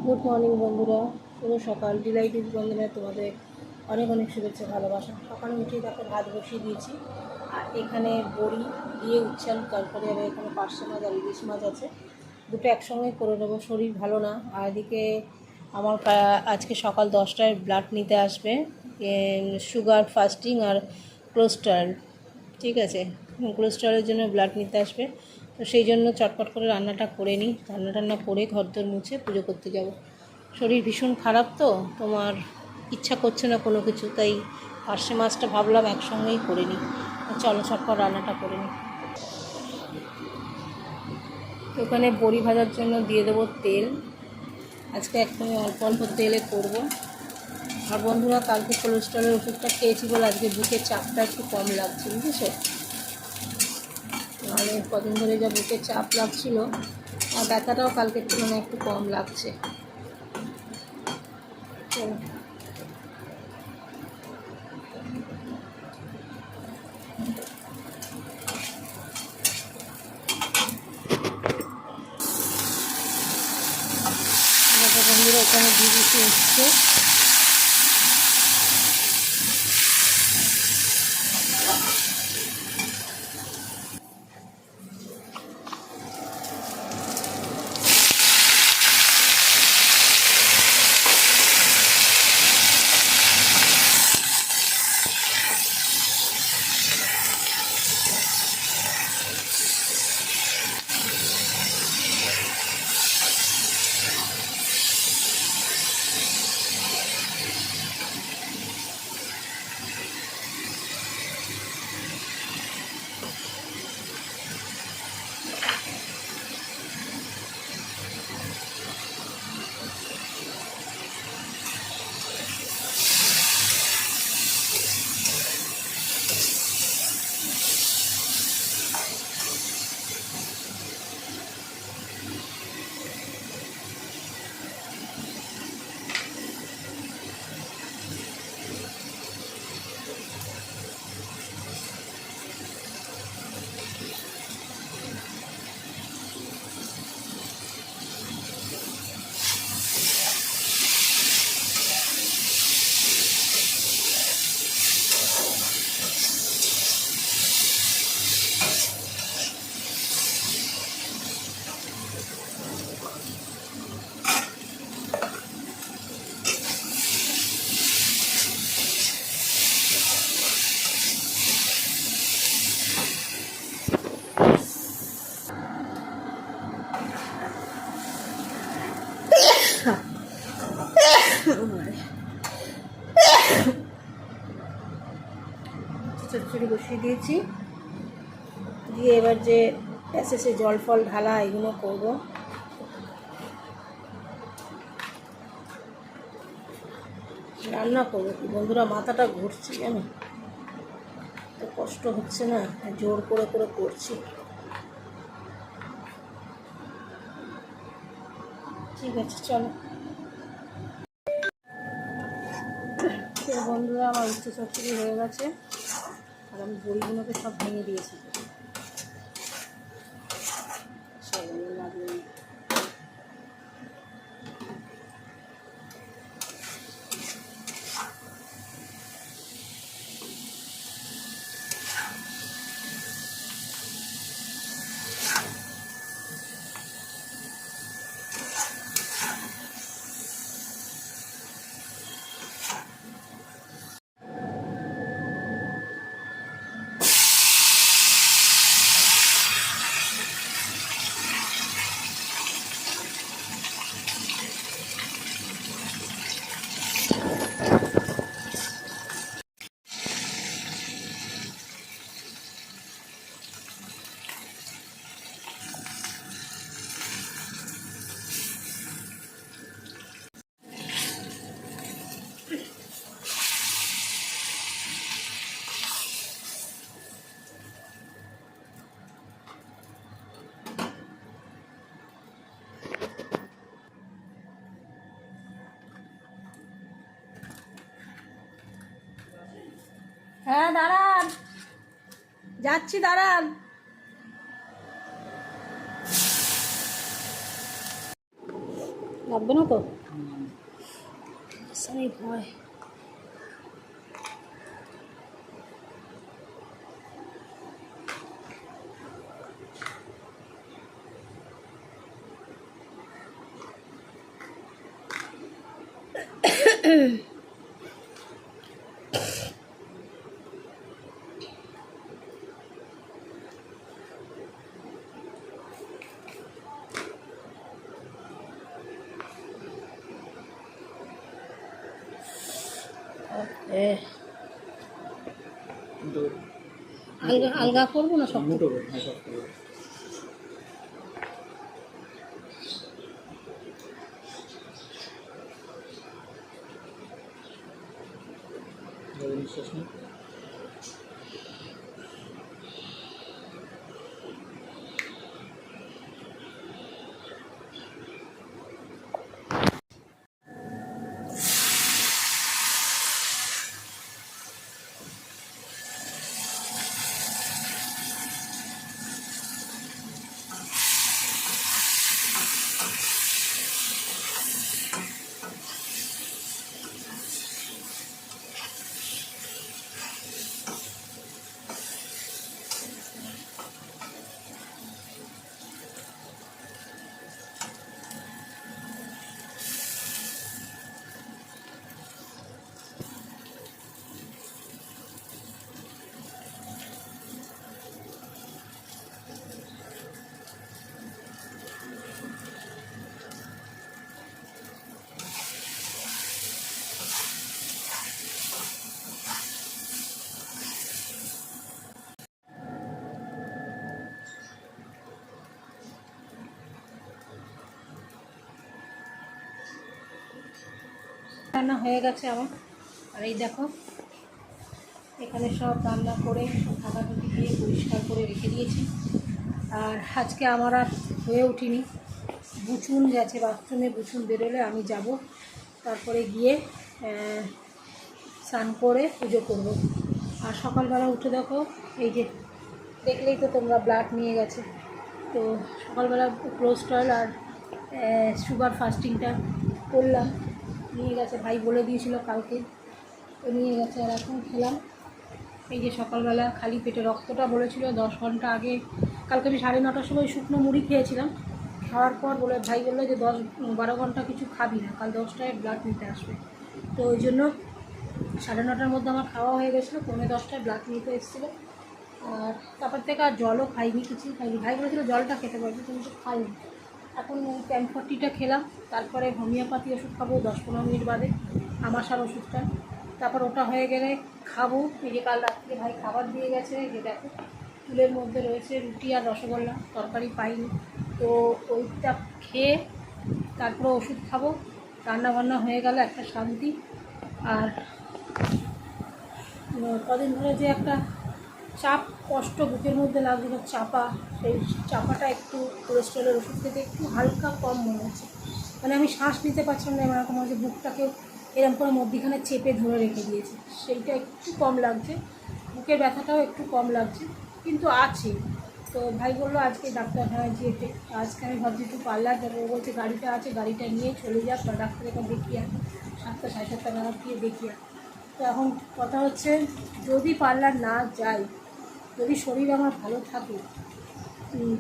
Good morning বন্ধুরা, শুভ সকাল। ডিলাইটিভ বন্ধুরা, তোমাদের অনেক অনেক শুভেচ্ছা, ভালোবাসা। সকালে উঠে দেখো ভাত বসিয়ে দিয়েছি, আর এখানে বড়ি দিয়ে উচ্ছাল, তারপরে আবার এখানে পার্শে মাছ আর ইলিশ মাছ আছে, দুটো একসঙ্গে করে নেবো। শরীর ভালো না, আর এদিকে আমার আজকে সকাল 10টায় ব্লাড নিতে আসবে, সুগার ফাস্টিং আর কোলেস্টেরল, ঠিক আছে, কোলেস্টেরলের জন্য ব্লাড নিতে আসবে। তো সেই জন্য চটপট করে রান্নাটা করে নিই, রান্না টান্না করে ঘরদোর মুছে পুজো করতে যাব। শরীর ভীষণ খারাপ, তো তোমার ইচ্ছা করছে না কোনো কিছু, তাই পার্শে মাছটা ভাবলাম একসঙ্গেই করে নিই। চলো চটপট রান্নাটা করে নিই। ওখানে বড়ি ভাজার জন্য দিয়ে দেবো তেল। আজকে একদমই অল্প অল্প তেলে করবো। আর বন্ধুরা, কালকে কোলেস্টেরলের ওষুধটা খেয়েছি বলে আজকে বুকের চাপটা একটু কম লাগছে, বুঝেছো। মানে কদিন ধরে যা বুকের চাপ লাগছিল, আর ব্যথাটাও কালকের তুলনায় একটু কম লাগছে। চলো, বন্ধুরা এখানে দিয়ে দিচ্ছি উঠছে। চচ্চড়ি বসিয়ে দিয়েছি, দিয়ে এবার যে প্যাসেসে জল ফল ঢালা এগুলো করবো। রান্না করবো কি বন্ধুরা, মাথাটা ঘুরছে জানো, তো কষ্ট হচ্ছে না, জোর করে করে করছি। ঠিক আছে, চলো। বন্ধুরা, আমার উচ্চ চচ্চড়ি হয়ে গেছে, আর আমি বড়িগুলোকে সব ভেঙে দিয়েছি। হ্যাঁ দাঁড়ান, যাচ্ছি, দাঁড়ান। লাগবে না তো? আমি ভয়। আলগা আলগা করবো না সব? রান্না হয়ে গেছে আমার। আর এই দেখো এখানে সব রান্না করে ঢাকাঢুকি দিয়ে পরিষ্কার করে রেখে দিয়েছি। আর আজকে আমার আর হয়ে ওঠেনি, বুচুন গেছে বাথরুমে, বুচুন বেরোলে আমি যাব, তারপরে গিয়ে স্নান করে পুজো করব। আর সকালবেলা উঠে দেখো এই যে দেখলেই তো তোমরা ব্লাড নিয়ে গেছে। তো সকালবেলা কোলেস্ট্রল আর সুগার ফাস্টিংটা করলাম, নিয়ে গেছে, ভাই বলে দিয়েছিল কালকে, তো নিয়ে গেছে। আর এখন খেলাম এই যে সকালবেলা খালি পেটে, রক্তটা বলেছিল 10 ঘন্টা আগে, কালকে আমি 9:30টার সময় শুকনো মুড়ি খেয়েছিলাম, খাওয়ার পর বলে ভাই বললো যে 10-12 ঘন্টা কিছু খাবি না, কাল 10টায় ব্লাড নিতে আসবে। তো ওই জন্য 9:30টার মধ্যে আমার খাওয়া হয়ে গেছিলো, 9:45টায় ব্লাড নিতে এসেছিলো। আর তারপর থেকে আর জলও খাইনি, কিছুই খাইনি। ভাই বলেছিল জলটা খেতে পারবে, কিন্তু খাইনি। এখন 1040টা খেলাম, তারপরে হোমিওপ্যাথি ওষুধ খাবো 10-15 মিনিট বাদে, আমাশার ওষুধটা, তারপর ওটা হয়ে গেলে খাবো। এই যে কাল রাত্রে ভাই খাবার দিয়ে গেছে, এই যে দেখো চুলের মধ্যে রয়েছে রুটি আর রসগোল্লা, তরকারি পাইনি, তো ওইটা খেয়ে তারপরে ওষুধ খাবো। রান্নাবান্না হয়ে গেল, একটা শান্তি। আর কদিন ধরে যে একটা চাপ কষ্ট বুকের মধ্যে লাগছিল, চাপা, সেই চাপাটা একটু কোলেস্ট্রলের ওষুধ খেতে একটু হালকা কম মনে হচ্ছে। মানে আমি শ্বাস নিতে পারছিলাম না, এরকম হচ্ছে বুকটাকেও এরকম করে মধ্যিখানে চেপে ধরে রেখে দিয়েছে, সেইটা একটু কম লাগছে, বুকের ব্যথাটাও একটু কম লাগছে, কিন্তু আছে। তো ভাই বললো আজকে ডাক্তারখানায় যেতে, আজকে আমি ভাবছি একটু পার্লার যাবো, ও বলছে গাড়িটা আছে, গাড়িটা নিয়ে চলে যাক, বা ডাক্তার এখন দেখিয়ে 7টা-7:30 নাগাদ গিয়ে দেখিয়ে। তো এখন কথা হচ্ছে যদি পার্লার না যাই, যদি শরীর আমার ভালো থাকে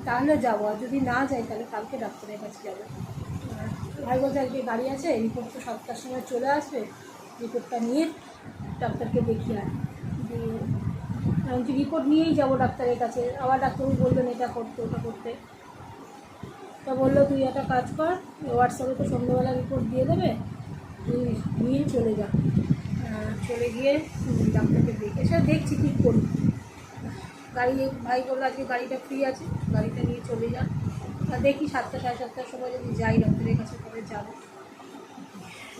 তাহলে যাবো, আর যদি না যাই তাহলে কালকে ডাক্তারের কাছে যাবো। ভাই বলছে আজকে গাড়ি আছে, রিপোর্ট তো 7টার সময় চলে আসবে, রিপোর্টটা নিয়ে ডাক্তারকে দেখিয়ে আন। যে রিপোর্ট নিয়েই যাবো ডাক্তারের কাছে, আবার ডাক্তারবাবু বললেন এটা করতে ওটা করতে। তা বললো তুই একটা কাজ কর, হোয়াটসঅ্যাপে তো সন্ধ্যেবেলা রিপোর্ট দিয়ে দেবে, তুই নিয়ে চলে যা। চলে গিয়ে ডাক্তারকে দেখে এসে দেখছি কী করি। গাড়ি ভাই বললো আজকে গাড়িটা ফ্রি আছে, গাড়িটা নিয়ে চলে যা। তা দেখি 7টা-7:30টার সময় যদি যাই ডাক্তারের কাছে তবে যাবো।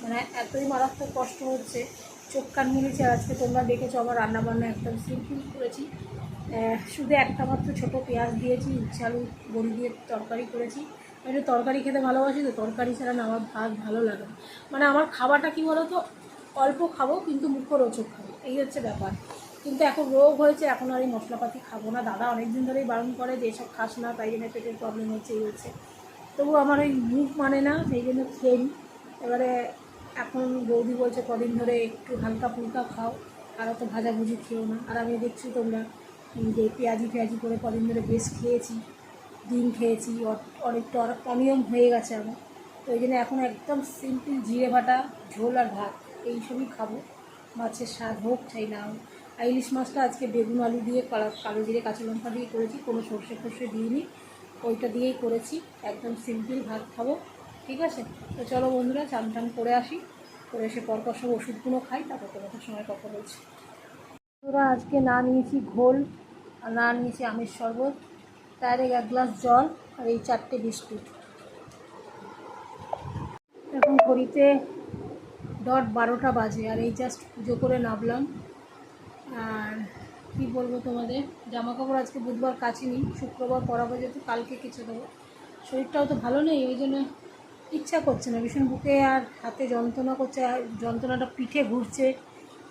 মানে এতই মারাত্মক কষ্ট হচ্ছে, চোখ কান মুড়েছে। আজকে তোমরা দেখেছো আমার রান্নাবান্না একদম সিম্পল করেছি, শুধু একটা মাত্র ছোটো পেঁয়াজ দিয়েছি, উচ্ছে আলু বড়ি দিয়ে তরকারি করেছি। আমি তরকারি খেতে ভালোবাসি, তো তরকারি ছাড়া না আমার ভাত ভালো লাগে না। মানে আমার খাবারটা কী বলো তো, অল্প খাবো কিন্তু মুখরোচক খাবো, এই হচ্ছে ব্যাপার। কিন্তু এখন রোগ হয়েছে, এখন আর এই মশলাপাতি খাবো না। দাদা অনেক দিন ধরেই বারণ করে যে এসব খাস না, তাই জন্য পেটের প্রবলেম হচ্ছে, এই হচ্ছে। তবু আমার ওই মুখ মানে না, সেই জন্য খেয়ে নিই। এবারে এখন বৌদি বলছে কদিন ধরে একটু হালকা ফুলকা খাও, আর অত ভাজাভুজি খেও না। আর আমি দেখছি তোমরা যে পেঁয়াজি করে কদিন ধরে বেশ খেয়েছি, ডিম খেয়েছি, অনেকটা অনিয়ম হয়ে গেছে আমার। তো ওই জন্য এখন একদম সিম্পল জিরে ভাটা ঝোল আর ভাত এইসবই খাবো, মাছের স্বাদ হোক চাই না হোক। আর ইলিশ মাছটা আজকে বেগুন আলু দিয়ে কালো জিরে কাঁচা লঙ্কা দিয়ে করেছি, কোনো সর্ষে ফর্ষে দিইনি, ওইটা দিয়েই করেছি। একদম সিম্পল ভাত খাবো, ঠিক আছে। তো চলো বন্ধুরা, চান টান করে আসি, করে এসে পরপর সব ওষুধগুলো খাই, তারপর তোমাদের সময় কথা বলছি। বন্ধুরা, আজকে না নিয়েছি ঘোল, আর না নিয়েছি আমের শরবত, ডাইরেক্ট 1 গ্লাস জল আর এই 4টে বিস্কুট। এখন ঘড়িতে 12টা বাজে, আর এই জাস্ট পুজো করে নামলাম। আর কি বলবো তোমাদের, জামা কাপড় আজকে বুধবার কাচিনি, শুক্রবার পরাবো, যেহেতু কালকে কেচে দেবো। শরীরটাও তো ভালো নেই, ওই জন্য ইচ্ছা করছে না, ভীষণ বুকে আর হাতে যন্ত্রণা করছে, আর যন্ত্রণাটা পিঠে ঘুরছে,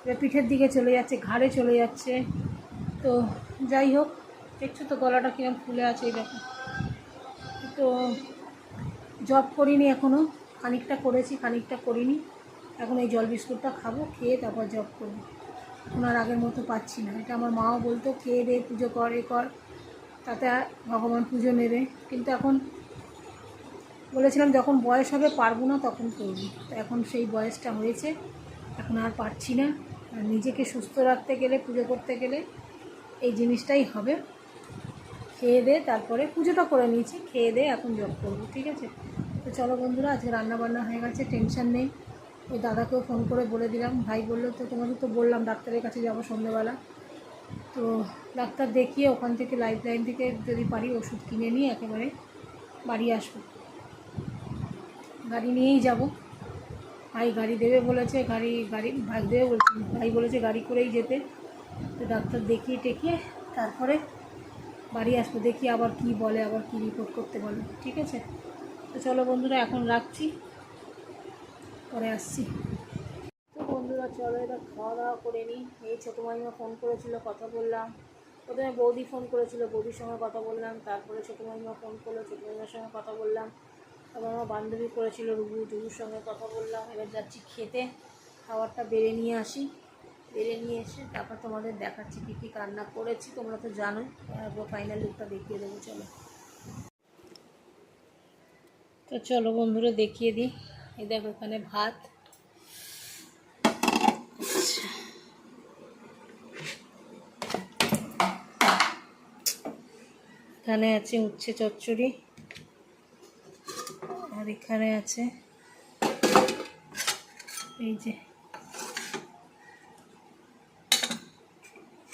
এবার পিঠের দিকে চলে যাচ্ছে, ঘাড়ে চলে যাচ্ছে। তো যাই হোক, দেখছো তো গলাটা কিরম ফুলে আছে, এই দেখো। তো জব করিনি এখনও, খানিকটা করেছি, খানিকটা করিনি। এখন এই জল বিস্কুটটা খাবো, খেয়ে তারপর জব করবো। ওনার আগের মতো পাচ্ছি না। এটা আমার মাও বলতো, খেয়ে দে, পুজো কর, এ কর, তাতে ভগবান পুজো নেবে। কিন্তু এখন বলেছিলাম যখন বয়স হবে পারবো না তখন করবো, তো এখন সেই বয়সটা হয়েছে, এখন আর পারছি না। আর নিজেকে সুস্থ রাখতে গেলে, পুজো করতে গেলে এই জিনিসটাই হবে। খেয়ে দে, তারপরে পুজোটা করে নিয়েছি, খেয়ে দে এখন জব করবো, ঠিক আছে। তো চলো বন্ধুরা, আজকে রান্নাবান্না হয়ে গেছে, টেনশন নেই। ওই দাদাকেও ফোন করে বলে দিলাম, ভাই বললো তো তোমাদের তো বললাম ডাক্তারের কাছে যাবো সন্ধ্যেবেলা। তো ডাক্তার দেখিয়ে ওখান থেকে লাইফ লাইন থেকে যদি পারি ওষুধ কিনে নিয়ে একেবারে বাড়ি আসবো, গাড়ি নিয়েই যাব। ভাই গাড়ি দেবে বলেছে, ভাই দেবে বলছি, ভাই বলেছে গাড়ি করেই যেতে। তো ডাক্তার দেখিয়ে টেকিয়ে তারপরে বাড়ি আসবো, দেখি আবার কি বলে, আবার কি রিপোর্ট করতে বলে, ঠিক আছে। তো চলো বন্ধুরা, এখন রাখছি, পরে আসছি। তো বন্ধুরা চলো, এটা খাওয়া দাওয়া করে নিই। এই ছোটো মাইমা ফোন করেছিল, কথা বললাম। প্রথমে বৌদি ফোন করেছিল, বৌদির সঙ্গে কথা বললাম, তারপরে ছোটো মাইমা ফোন করলো, ছোটো মাইমার সঙ্গে কথা বললাম। তারপর আমার বান্ধবী করেছিল, রুবুর সঙ্গে কথা বললাম। এবার যাচ্ছি খেতে, খাবারটা বেড়ে নিয়ে আসি, বেড়ে নিয়ে এসে তারপর তোমাদের দেখাচ্ছি কী কী রান্না করেছি, তোমরা তো জানোই। ফাইনাল লুকটা দেখিয়ে দেবো, চলো। তো চলো বন্ধুরা, দেখিয়ে দিই। এই দেখো, এখানে ভাত, এখানে আছে উচ্ছে চচ্চড়ি, আর এখানে আছে এই যে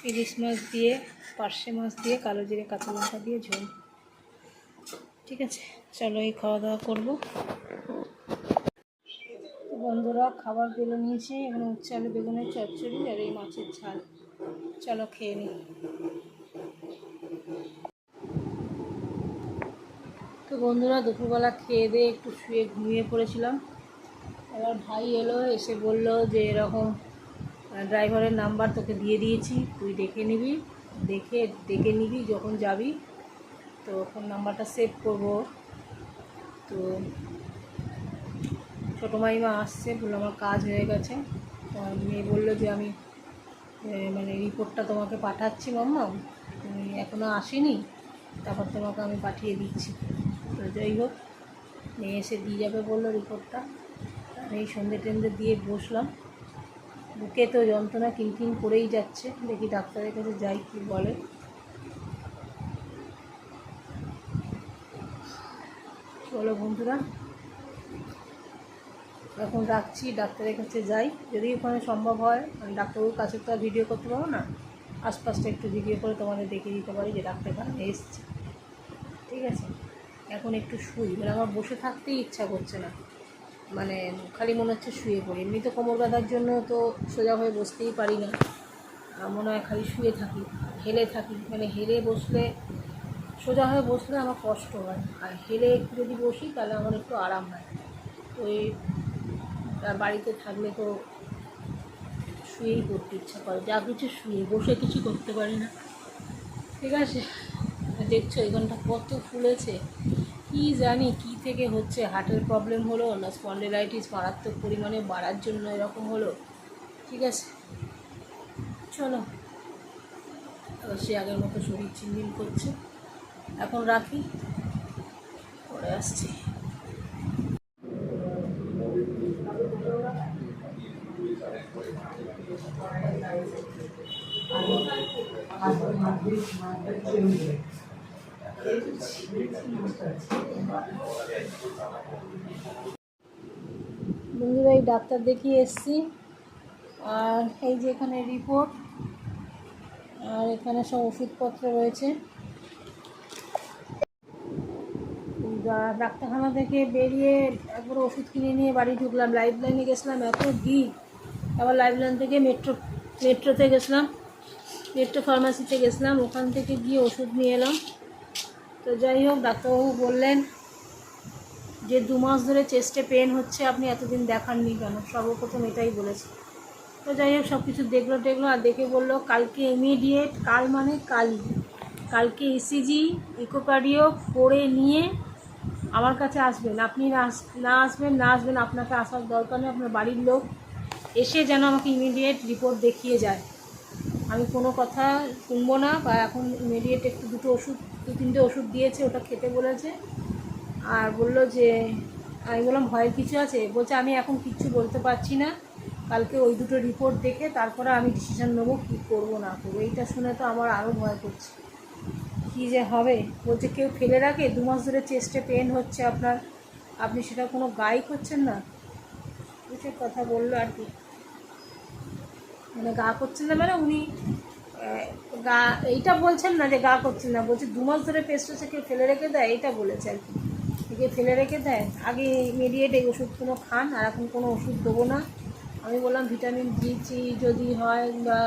ইলিশ মাছ দিয়ে, পার্শে মাছ দিয়ে, কালো জিরে কাঁচা লঙ্কা দিয়ে ঝোল, ঠিক আছে। চলো এই খাওয়া দাওয়া করবো। বন্ধুরা, খাবার বেড়ে নিয়েছি, এখানে উচ্ছে আলু বেগুনের চচ্চড়ি আর এই মাছের ঝাল। চলো খেয়ে নিই। তো বন্ধুরা, দুপুরবেলা খেয়ে দিয়ে একটু শুয়ে ঘুমিয়ে পড়েছিলাম। এবার ভাই এলো, এসে বলল যে এরকম ড্রাইভারের নাম্বার তোকে দিয়ে দিয়েছি, তুই ডেকে নিবি যখন যাবি। তো ফোন নাম্বারটা সেভ করবো। তো ছোটো মাইমা আসছে, বললো আমার কাজ হয়ে গেছে। তো মেয়ে বললো যে আমি মানে রিপোর্টটা তোমাকে পাঠাচ্ছি মাম্মা, তুমি এখনও আসেনি, তারপর তোমাকে আমি পাঠিয়ে দিচ্ছি। তো যাই হোক, মেয়ে এসে দিয়ে যাবে বললো রিপোর্টটা। এই সন্ধ্যে টন্ধে দিয়ে বসলাম, বুকে তো যন্ত্রণা কিনকিন করেই যাচ্ছে, দেখি ডাক্তারের কাছে যাই কি বলে। চলো বন্ধুরা, এখন রাখছি, ডাক্তারের কাছে যাই, যদি ওখানে সম্ভব হয়। ডাক্তারবাবুর কাছে তো আর ভিডিও করতে পারবো না, আশপাশটা একটু ভিডিও করে তোমাদের দেখিয়ে দিতে পারি যে ডাক্তারখানা এসছে, ঠিক আছে। এখন একটু শুই, মানে আমার বসে থাকতেই ইচ্ছা করছে না, মানে খালি মনে হচ্ছে শুয়ে পড়ি। এমনি তো কোমর ব্যথার জন্য তো সোজা হয়ে বসতেই পারি না, মনে হয় খালি শুয়ে থাকি, হেলে থাকি। মানে হেলে বসলে, সোজা হয়ে বসলে আমার কষ্ট হয়, আর হেলে একটু যদি বসি তাহলে আমার একটু আরাম হয়। তো এই বাড়িতে থাকলে তো শুয়েই পড়তে ইচ্ছা করে, যা কিছু শুয়ে, বসে কিছু করতে পারি না, ঠিক আছে। দেখছো এখানটা কত ফুলেছে, কি জানি কি থেকে হচ্ছে, হার্টের প্রবলেম হলো না স্পন্ডিলাইটিস মারাত্মক পরিমাণে বাড়ার জন্য এরকম হলো। ঠিক আছে, চলো, সে আগের মতো শরীর চিনচিন করছে। এখন রাখি, পরে আসছি। বন্ধুরা, এই ডাক্তার দেখিয়ে এসছি, আর এই যে এখানে রিপোর্ট, আর এখানে সব ওষুধপত্র রয়েছে। ডাক্তারখানা থেকে বেরিয়ে একবার ওষুধ কিনে নিয়ে বাড়ি ঢুকলাম। লাইফ লাইনে গেছিলাম, এত ভিড়। আবার লাইফ লাইন থেকে মেট্রোতে গেছিলাম, মেট্রো ফার্মাসিতে গেছিলাম, ওখান থেকে গিয়ে ওষুধ নিয়ে এলাম। তো যাই হোক, ডাক্তারবাবু বললেন যে 2 মাস ধরে চেস্টে পেন হচ্ছে, আপনি এতদিন দেখাননি কেন, সর্বপ্রথম এটাই বলেছে। তো যাই হোক, সব কিছু দেখলো আর দেখে বললো কালকে ইমিডিয়েট, কাল মানে কালকে ইসিজি ইকোকার্ডিও করে নিয়ে আমার কাছে আসবেন। আপনি না আসবেন, আপনাকে আসার দরকার নেই, আপনার বাড়ির লোক এসে যেন আমাকে ইমিডিয়েট রিপোর্ট দেখিয়ে যায়। আমি কোনো কথা শুনবো না, বা এখন ইমিডিয়েট একটু 2-3টে ওষুধ দিয়েছে, ওটা খেতে বলেছে। আর বললো যে, আমি বললাম ভয়ের কিছু আছে? বলছে আমি এখন কিচ্ছু বলতে পারছি না, কালকে ওই 2টো রিপোর্ট দেখে তারপরে আমি ডিসিশান নেবো কী করবো না করবো। এইটা শুনে তো আমার আরও ভয় করছে, কী যে হবে। বলছে কেউ ফেলে রাখে? 2 মাস ধরে চেস্টে পেন হচ্ছে আপনার, আপনি সেটা কোনো গায়ে করছেন না, এসব কথা বললো আর কি। মানে গা করছেন না, মানে উনি গা এইটা বলছেন না যে গা করছেন না, বলছে 2 মাস ধরে পেস্ট হচ্ছে, কেউ ফেলে রেখে দেয়, এইটা বলেছে আর কি। কেউ ফেলে রেখে দেয়? আগে ইমিডিয়েট এই ওষুধগুলো খান, আর এখন কোনো ওষুধ দেবো না। আমি বললাম ভিটামিন ডি যদি হয়, বা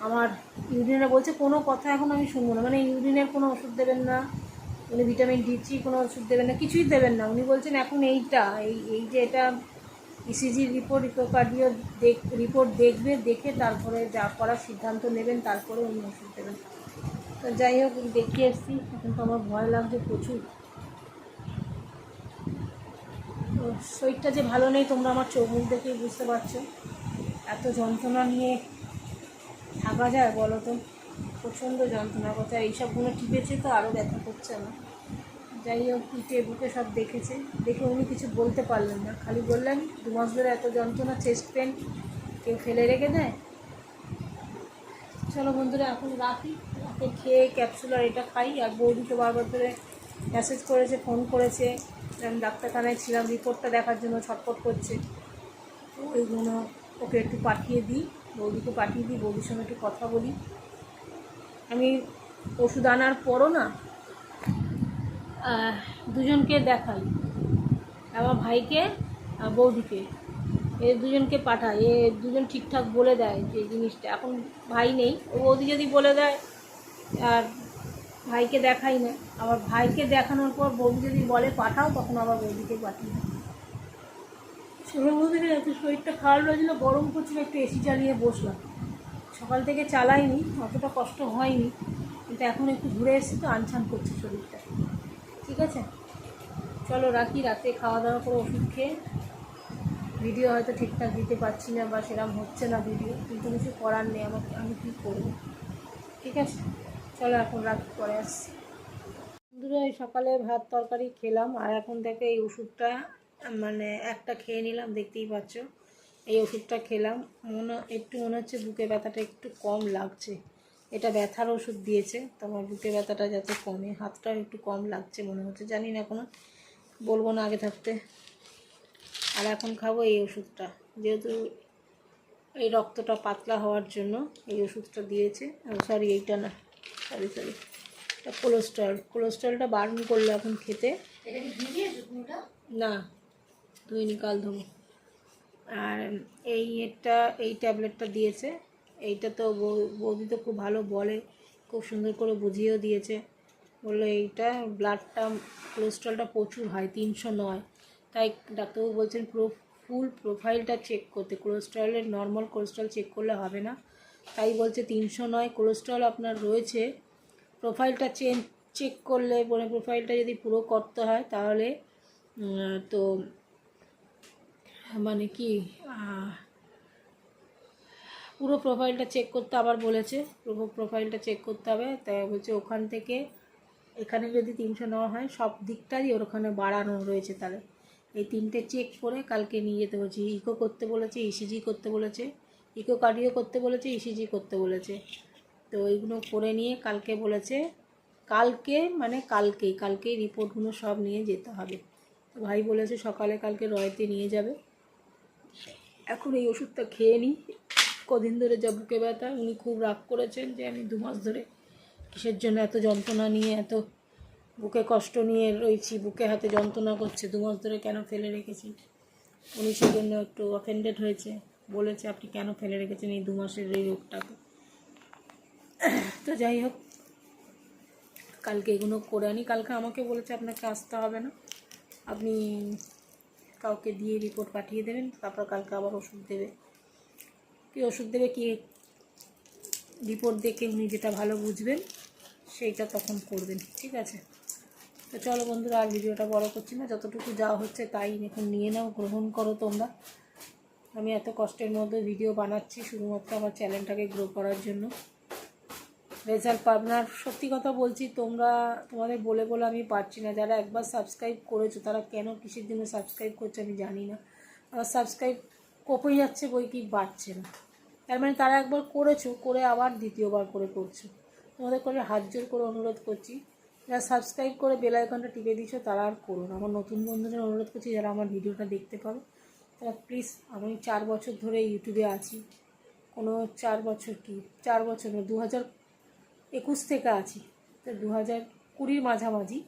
আমার ইউরিনের, বলছে কোনো কথা এখন আমি শুনবো না, মানে ইউরিনের কোনো ওষুধ দেবেন না, উনি ভিটামিন ডি কোনো ওষুধ দেবেন না, কিছুই দেবেন না। উনি বলছেন এখন এইটা এই যে এটা ইসিজি রিপোর্ট, ইকোকার্ডিও রিপোর্ট দেখবে, দেখে তারপরে যা করার সিদ্ধান্ত নেবেন, তারপরে উনি ওষুধ দেবেন। তো যাই হোক, দেখিয়ে এসেছি। এখন তো আমার ভয় লাগছে প্রচুর। তো শরীরটা যে ভালো নেই, তোমরা আমার চোখ মুখ দেখেই বুঝতে পারছো। এত যন্ত্রণা নিয়ে থাকা যায় বলো তো? প্রচণ্ড যন্ত্রণার কথা, এইসবগুলো টিপেছে তো আরও ব্যথা করছে আমার। যাই হোক, পিঠে বুকে সব দেখেছে, দেখে উনি কিছু বলতে পারলেন না, খালি বললেন 2 মাস ধরে এত যন্ত্রণা, চেস্ট পেন, কেউ ফেলে রেখে দেয়? চলো বন্ধুরা, এখন রাখি, রাতে খেয়ে ক্যাপসুল আর এটা খাই। আর বৌদি তো বারবার ধরে মেসেজ করেছে, ফোন করেছে, আমি ডাক্তারখানায় ছিলাম, রিপোর্টটা দেখার জন্য ছটফট করছে। তো ওইগুলো ওকে একটু পাঠিয়ে দিই, বৌদিকে পাঠিয়ে দিই, বৌদির সঙ্গে একটু কথা বলি। আমি ওষুধ আনার পরও না দুজনকে দেখাই, আমার ভাইকে আর বৌদিকে, এ দুজনকে পাঠায়, এ দুজন ঠিকঠাক বলে দেয় যে জিনিসটা। এখন ভাই নেই, ও বৌদি যদি বলে দেয়, আর ভাইকে দেখাই না, আবার ভাইকে দেখানোর পর বৌদি যদি বলে পাঠাও, তখন আবার বৌদিকে পাঠিয়ে দেয়। বৌদিকে একটু শরীরটা খারাপ লাগছিল, গরম করছিল, একটু এসি চালিয়ে বসলাম। সকাল থেকে চালাইনি, অতটা কষ্ট হয়নি, কিন্তু এখন একটু ঘুরে এসেছি তো, আনছান করছে শরীরটা। ঠিক আছে, চলো রাখি, রাতে খাওয়া দাওয়া করে ওষুধ খেয়ে। ভিডিও হয়তো ঠিকঠাক দিতে পারছি না, বা সেরকম হচ্ছে না ভিডিও, কিন্তু কিছু করার নেই, আমি কী করবো। ঠিক আছে, চলো এখন রাখি, পরে আসছি। বন্ধুরা, এই সকালে ভাত তরকারি খেলাম, আর এখন থেকে এই ওষুধটা, মানে একটা খেয়ে নিলাম, দেখতেই পাচ্ছ। এই ওষুধটা খেলাম, একটু মনে হচ্ছে বুকে ব্যথাটা একটু কম লাগছে। এটা ব্যথার ওষুধ দিয়েছে, তোমার বুকে ব্যথাটা যাতে কমে, হাতটাও একটু কম লাগছে মনে হচ্ছে, জানি না, এখনো বলবো না আগে থাকতে। আর এখন খাবো এই ওষুধটা, যেহেতু এই রক্তটা পাতলা হওয়ার জন্য এই ওষুধটা দিয়েছে। সরি, এইটা না, সরি, এটা কোলেস্ট্রলটা বারণ করলো এখন খেতে। না, ধুইনি, কাল ধোবো। আর এই ট্যাবলেটটা দিয়েছে, এইটা তো বৌদি তো খুব ভালো বলে, খুব সুন্দর করে বুঝিয়েও দিয়েছে। বললো এইটা ব্লাডটা, কোলেস্ট্রলটা প্রচুর হয়, 309, তাই ডাক্তারবাবু বলছেন ফুল প্রোফাইলটা চেক করতে, কোলেস্ট্রলের নর্মাল কোলেস্ট্রল চেক করলে হবে না, তাই বলছে 309 কোলেস্ট্রল আপনার রয়েছে, প্রোফাইলটা চেক করলে বোনের প্রোফাইলটা যদি পুরো করতে হয় তাহলে তো মানে কি পুরো প্রোফাইলটা চেক করতে আবার বলেছে, পুরো প্রোফাইলটা চেক করতে হবে। তাই বলছে ওখান থেকে এখানে যদি 300 নেওয়া হয় সব দিকটাই ওর ওখানে বাড়ানো রয়েছে, তাহলে এই 3টে চেক করে কালকে নিয়ে যেতে বলছি। ইকো করতে বলেছে, ইসিজি করতে বলেছে, ইকো কার্ডিও করতে বলেছে, ইসিজি করতে বলেছে। তো এইগুলো করে নিয়ে কালকে বলেছে, কালকে মানে কালকেই রিপোর্টগুলো সব নিয়ে যেতে হবে। তো ভাই বলেছে সকালে কালকে রয়েতে নিয়ে যাবে। এখন এই ওষুধটা খেয়ে নিই, কদিন ধরে যা বুকে ব্যথা। উনি খুব রাগ করেছেন যে আমি 2 মাস ধরে কিসের জন্য এত যন্ত্রণা নিয়ে, এত বুকে কষ্ট নিয়ে রয়েছি, বুকে হাতে যন্ত্রণা করছে, 2 মাস ধরে কেন ফেলে রেখেছি। উনি সেই জন্য একটু অফেন্ডেড হয়েছে, বলেছে আপনি কেন ফেলে রেখেছেন এই 2 মাসের এই রোগটাকে। তো যাই হোক, কালকে এগুলো করে আনি। কালকে আমাকে বলেছে আপনাকে আসতে হবে না, আপনি কাউকে দিয়ে রিপোর্ট পাঠিয়ে দেবেন, তারপর কালকে আবার ওষুধ দেবে। কি ওষুধ দেবে, কি রিপোর্ট দেখে উনি যেটা ভালো বুঝবেন সেইটা তখন করবেন, ঠিক আছে। তো চলো বন্ধুরা, আর ভিডিওটা বড় করছি না, যতটুকু যাওয়া হচ্ছে তাই এখন নিয়ে নাও, গ্রহণ করো তোমরা। আমি এত কষ্টের মধ্যে ভিডিও বানাচ্ছি শুধুমাত্র আমার চ্যানেলটাকে গ্রো করার জন্য, রেজাল্ট পাবনার। সত্যি কথা বলছি, তোমাদের বলে বলে আমি পারছি না। যারা একবার সাবস্ক্রাইব করেছো তারা কেন কিসের জন্য সাবস্ক্রাইব করছে আমি জানি না। আমার সাবস্ক্রাইব কমে যাচ্ছে, বই কি বাড়ছে না। তার মানে তারা একবার করেছো, করে আবার দ্বিতীয়বার করে করছো। তোমাদের করে হাত জোর করে অনুরোধ করছি, যারা সাবস্ক্রাইব করে বেল আইকনটা টিপে দিচ্ছ তারা আর করুন। আমার নতুন বন্ধুদের অনুরোধ করছি, যারা আমার ভিডিওটা দেখতে পারো তারা প্লিজ, আমি 4 বছর ধরে ইউটিউবে আছি, কোনো 4 বছর কি 4 বছর না, 2021 থেকে আছি। তো 2020 মাঝামাঝি,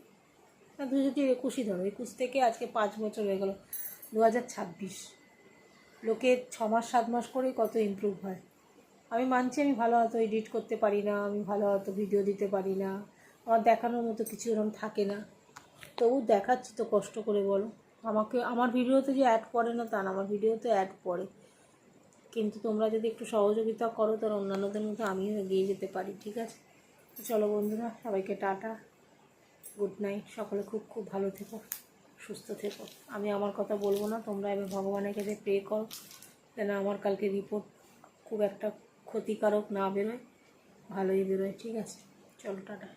না 2021ই ধরো, 21 থেকে আজকে 5 বছর হয়ে গেল 2026। লোকে 6 মাস 7 মাস করেই কত ইমপ্রুভ হয়। আমি মানছি আমি ভালো হয়তো এডিট করতে পারি না, আমি ভালো হয়তো ভিডিও দিতে পারি না, আমার দেখানোর মতো কিছু এরকম থাকে না, তবু দেখাচ্ছি তো কষ্ট করে, বলো। আমার ভিডিওতে যে অ্যাড পড়ে না তা না, আমার ভিডিওতে অ্যাড পড়ে, কিন্তু তোমরা যদি একটু সহযোগিতা করো তাহলে অন্যান্যদের মতো আমিও এগিয়ে যেতে পারি, ঠিক আছে। চলো বন্ধুরা, সবাইকে টাটা, গুড নাইট। সকলে খুব খুব ভালো থেকো, সুস্থ থেকো। আমি আমার কথা বলবো না, তোমরা এবার ভগবানের কাছে প্রে করো যেন আমার কালকে রিপোর্ট খুব একটা ক্ষতিকারক না বেরোয়, ভালোই বেরোয়, ঠিক আছে। চলো টাটা।